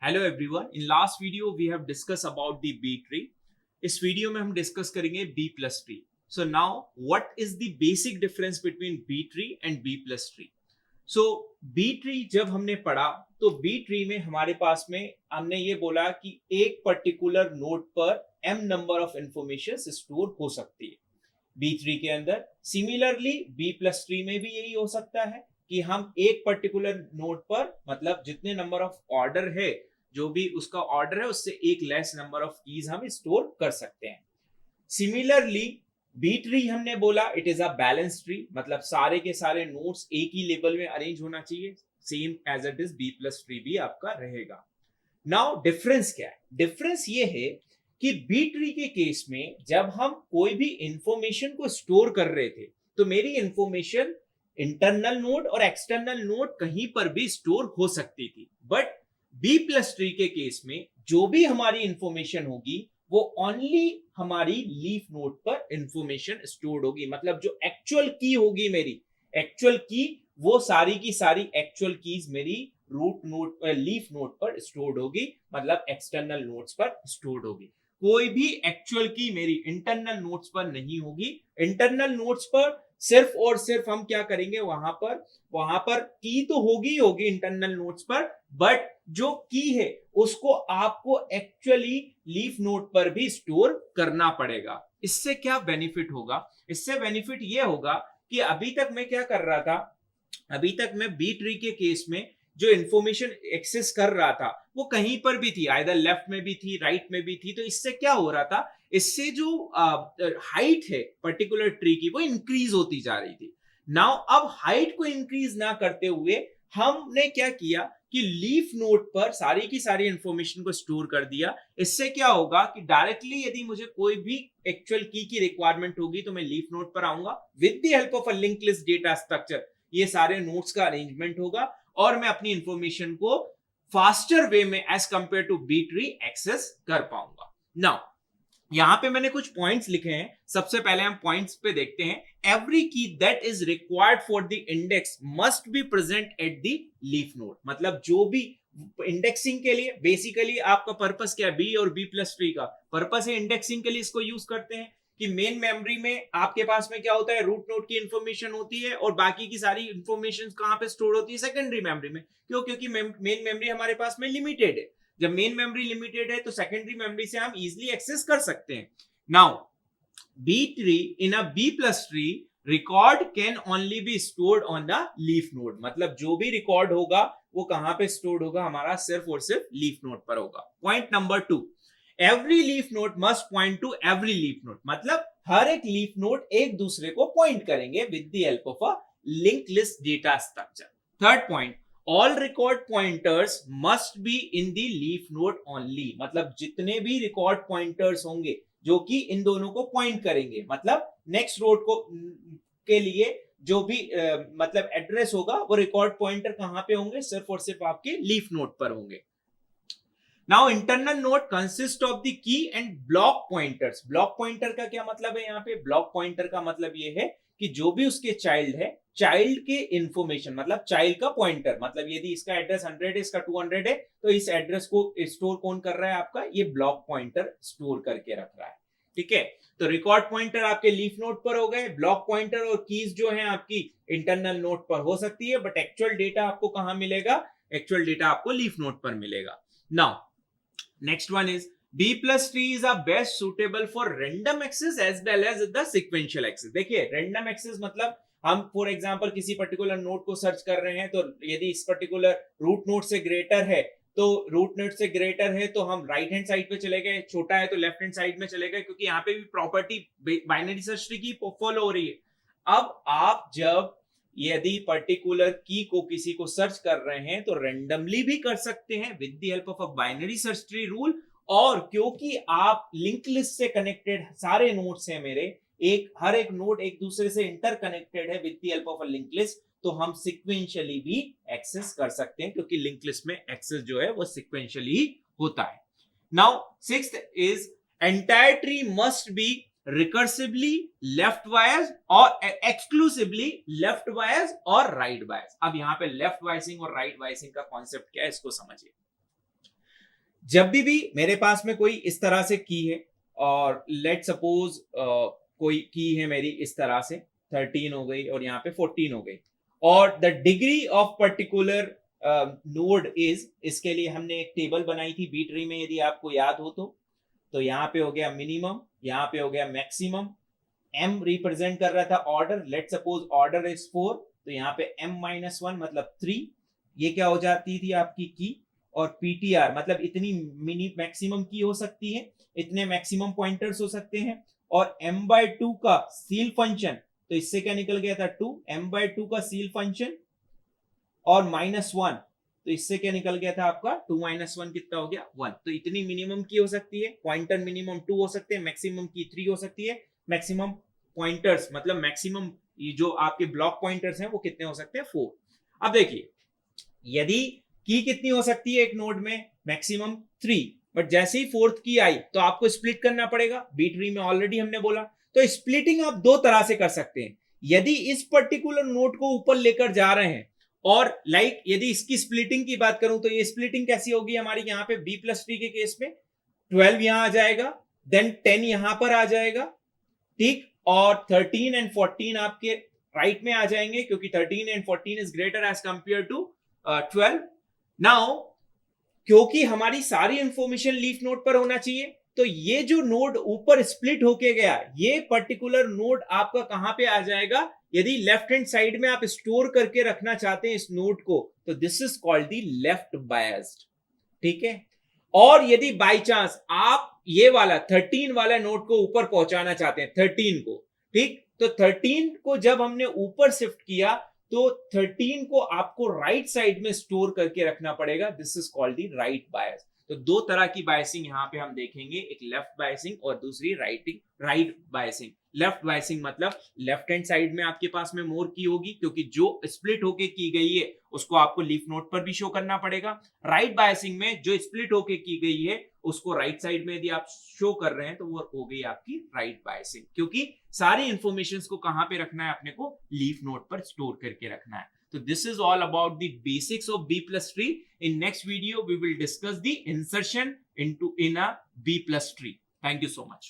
Hello everyone, in last video we have discuss about the B tree. इस video में हम discuss करेंगे B plus tree. So now what is the basic difference between B tree and B plus tree. So B tree जब हमने पढ़ा तो B tree में हमारे पास में हमने ये बोला कि एक पर्टिकुलर नोड पर m number of information store हो सकती है बी ट्री के अंदर। सिमिलरली बी प्लस ट्री में भी यही हो सकता है कि हम एक पर्टिकुलर नोड पर मतलब जितने नंबर ऑफ ऑर्डर है, जो भी उसका ऑर्डर है उससे एक लेस नंबर ऑफ कीज हम स्टोर कर सकते हैं। सिमिलरली बी ट्री हमने बोला it is a balance tree, मतलब सारे के सारे नोड्स एक ही लेवल में अरेंज होना चाहिए। Same as it is B plus tree भी आपका रहेगा। नाउ डिफरेंस क्या है? डिफरेंस ये है कि बी ट्री के केस में जब हम कोई भी इंफॉर्मेशन को स्टोर कर रहे थे तो मेरी इंफॉर्मेशन इंटरनल नोड और एक्सटर्नल नोड कहीं पर भी स्टोर हो सकती थी। बट बी प्लस ट्री के केस में जो भी हमारी इंफॉर्मेशन होगी वो ओनली हमारी लीफ नोड पर इंफॉर्मेशन स्टोर्ड होगी। मतलब जो एक्चुअल की होगी मेरी एक्चुअल की, वो सारी की सारी एक्चुअल कीज मेरी रूट नोड लीफ नोड पर स्टोर्ड होगी, मतलब एक्सटर्नल नोड्स पर स्टोर्ड होगी। कोई भी एक्चुअल की मेरी इंटरनल नोड्स पर नहीं होगी। इंटरनल नोड्स पर सिर्फ और सिर्फ हम क्या करेंगे, वहां पर की तो होगी होगी इंटरनल नोड्स पर, बट जो की है उसको आपको एक्चुअली लीफ नोड पर भी स्टोर करना पड़ेगा। इससे क्या बेनिफिट होगा? इससे बेनिफिट यह होगा कि अभी तक मैं क्या कर रहा था, अभी तक मैं बी ट्री के केस में जो इंफॉर्मेशन एक्सेस कर रहा था वो कहीं पर भी थी, आइदर लेफ्ट में भी थी राइट में भी थी। तो इससे क्या हो रहा था, इससे जो हाइट है पर्टिकुलर ट्री की वो इंक्रीज होती जा रही थी। नाउ अब हाइट को इंक्रीज ना करते हुए हमने क्या किया कि लीफ नोड पर सारी की सारी इंफॉर्मेशन को स्टोर कर दिया। इससे क्या होगा कि डायरेक्टली यदि मुझे कोई भी एक्चुअल की रिक्वायरमेंट होगी तो मैं लीफ नोड पर आऊंगा, with the help of a link list data structure ये सारे नोट्स का अरेंजमेंट होगा और मैं अपनी इंफॉर्मेशन को फास्टर वे में as compare to B tree access कर पाऊंगा। नाउ यहां पे मैंने कुछ पॉइंट्स लिखे हैं। सबसे पहले हम पॉइंट्स पे देखते हैं। एवरी की that is required for the index must be present at the leaf node. मतलब जो भी इंडेक्सिंग के लिए बेसिकली आपका पर्पस क्या है, बी और बी प्लस ट्री का पर्पस है इंडेक्सिंग के लिए इसको यूज करते हैं कि मेन मेमोरी में आपके पास में क्या होता है, रूट नोड की इंफॉर्मेशन होती है और बाकी की सारी इंफॉर्मेशन कहां पे स्टोर होती है, सेकेंडरी मेमोरी में। क्यों? क्योंकि मेन मेमोरी हमारे पास में लिमिटेड है। जब मेन मेमोरी लिमिटेड है तो सेकेंडरी मेमोरी से हम इजिली एक्सेस कर सकते हैं। Now B tree in a B plus tree record can only be stored on the leaf node. मतलब जो भी रिकॉर्ड होगा वो कहां पे स्टोर्ड होगा, हमारा सिर्फ और सिर्फ लीफ नोड पर होगा। Point number 2, every leaf node must point two every leaf node. मतलब हर एक लीफ नोड एक दूसरे को पॉइंट करेंगे with the help of a link list data structure. Third point, all record pointers must be in the leaf node only. मतलब जितने भी record pointers होंगे जो कि इन दोनों को पॉइंट करेंगे, मतलब नेक्स्ट नोड को के लिए जो भी मतलब एड्रेस होगा वो रिकॉर्ड पॉइंटर कहां पे होंगे, सिर्फ और सिर्फ आपके लीफ नोड पर होंगे। Now internal node consist of the key and block pointers. Block pointer का क्या मतलब है? यहाँ पे ब्लॉक पॉइंटर का मतलब ये है कि जो भी उसके चाइल्ड है, चाइल्ड के इंफॉर्मेशन, मतलब चाइल्ड का पॉइंटर, मतलब यदि इसका एड्रेस 100 है, इसका 200 है, तो इस एड्रेस को स्टोर कौन कर रहा है? आपका ये ब्लॉक पॉइंटर स्टोर करके रख रहा है। ठीक है, तो रिकॉर्ड पॉइंटर आपके लीफ नोड पर हो गए, ब्लॉक पॉइंटर और कीज जो है आपकी इंटरनल नोड पर हो सकती है, बट एक्चुअल डेटा आपको कहां मिलेगा? एक्चुअल डेटा आपको लीफ नोड पर मिलेगा। Now next one is B plus tree is a best suitable for random access as well as the sequential access। देखिए random access मतलब हम फॉर एग्जांपल किसी पर्टिकुलर नोड को सर्च कर रहे हैं, तो यदि इस पर्टिकुलर रूट नोड से ग्रेटर है तो रूट नोड से ग्रेटर है तो हम राइट हैंड साइड पे चले गए, छोटा है तो लेफ्ट हैंड साइड में चले गए, क्योंकि यहाँ पे भी प्रॉपर्टी बाइनरी सर्च ट्री की फॉलो हो रही है। अब आप जब यदि पर्टिकुलर की को किसी को सर्च कर रहे हैं तो रेंडमली भी कर सकते हैं with the help of a binary search tree rule. और क्योंकि आप लिंक लिस्ट से कनेक्टेड सारे नोड्स हैं मेरे, एक हर एक नोड एक दूसरे से इंटरकनेक्टेड है with the help of a link list, तो हम सिक्वेंशियली भी एक्सेस कर सकते हैं, क्योंकि लिंक लिस्ट में एक्सेस जो है वो सिक्वेंशियली होता है। Now sixth is entire tree must be recursively left wires और एक्सक्लूसिवली लेफ्ट वायर्स और राइट वायर्स। अब यहां पे लेफ्ट वायसिंग और राइट वायसिंग का कॉन्सेप्ट क्या है, इसको समझिए। जब भी मेरे पास में कोई इस तरह से की है और लेट सपोज कोई की है मेरी इस तरह से 13 हो गई और यहाँ पे 14 हो गई, और the degree of particular node is, इसके लिए हमने एक टेबल बनाई थी बी ट्री में, यदि आपको याद हो तो यहाँ पे हो गया मिनिमम, यहाँ पे हो गया मैक्सिमम, m रिप्रेजेंट कर रहा था order, let suppose order is 4, तो यहाँ पे m-1 मतलब 3, ये क्या हो जाती थी आपकी की, और ptr मतलब इतनी मिनी मैक्सिमम की हो सकती है, इतने मैक्सिमम पॉइंटर्स हो सकते हैं, और m/2 का सील फंक्शन, तो इससे क्या निकल गया था 2, m/2 का सील फंक्शन और -1, तो इससे क्या निकल गया था आपका 2-1 कितना हो गया 1, तो इतनी मिनिमम की हो सकती है, पॉइंटर मिनिमम 2 हो सकते हैं, मैक्सिमम की 3 हो सकती है, मैक्सिमम पॉइंटर्स मतलब मैक्सिमम जो आपके ब्लॉक पॉइंटर्स हैं वो कितने हो सकते हैं 4। अब देखिए यदि की कितनी हो सकती है एक नोड में, मैक्सिमम 3, बट जैसे ही फोर्थ की आई तो आपको स्प्लिट करना पड़ेगा, बी ट्री में ऑलरेडी हमने बोला। तो स्प्लिटिंग आप दो तरह से कर सकते हैं, यदि इस पर्टिकुलर नोड को ऊपर लेकर जा रहे हैं, और यदि इसकी स्प्लिटिंग की बात करूं तो ये स्प्लिटिंग कैसी होगी हमारी, यहाँ पे बी प्लस ट्री के केस में 12 यहां आ जाएगा, देन 10 यहां पर आ जाएगा, ठीक, और 13 एंड 14 आपके राइट में आ जाएंगे, क्योंकि 13 and 14 is greater as compare to 12। Now क्योंकि हमारी सारी इंफॉर्मेशन लीफ नोड पर होना चाहिए, तो ये जो नोड ऊपर स्प्लिट होके गया, ये पर्टिकुलर नोड आपका कहां पे आ जाएगा, यदि लेफ्ट हैंड साइड में आप स्टोर करके रखना चाहते हैं इस नोड को, तो this is called the left biased, ठीक है। और यदि बाई चांस आप ये वाला 13 वाला नोड को ऊपर पहुंचाना चाहते हैं 13 को, ठीक, तो 13 को जब हमने ऊपर शिफ्ट किया तो 13 को आपको राइट साइड में स्टोर करके रखना पड़ेगा, this is called the right bias. तो दो तरह की बायसिंग यहां पे हम देखेंगे, एक लेफ्ट बायसिंग और दूसरी राइट बायसिंग। लेफ्ट बायसिंग मतलब लेफ्ट हैंड साइड में आपके पास में मोर की होगी, क्योंकि जो स्प्लिट होके की गई है उसको आपको लीफ नोड पर भी शो करना पड़ेगा। राइट बायसिंग में जो स्प्लिट होके की गई है उसको राइट साइड में यदि आप शो कर रहे हैं तो वो हो गई आपकी राइट बायसिंग, क्योंकि सारी इंफॉर्मेशन को कहां पे रखना है अपने को, लीफ नोड पर स्टोर करके रखना है। So this is all about the basics of B plus tree. In next video, we will discuss the insertion in a B plus tree. Thank you so much.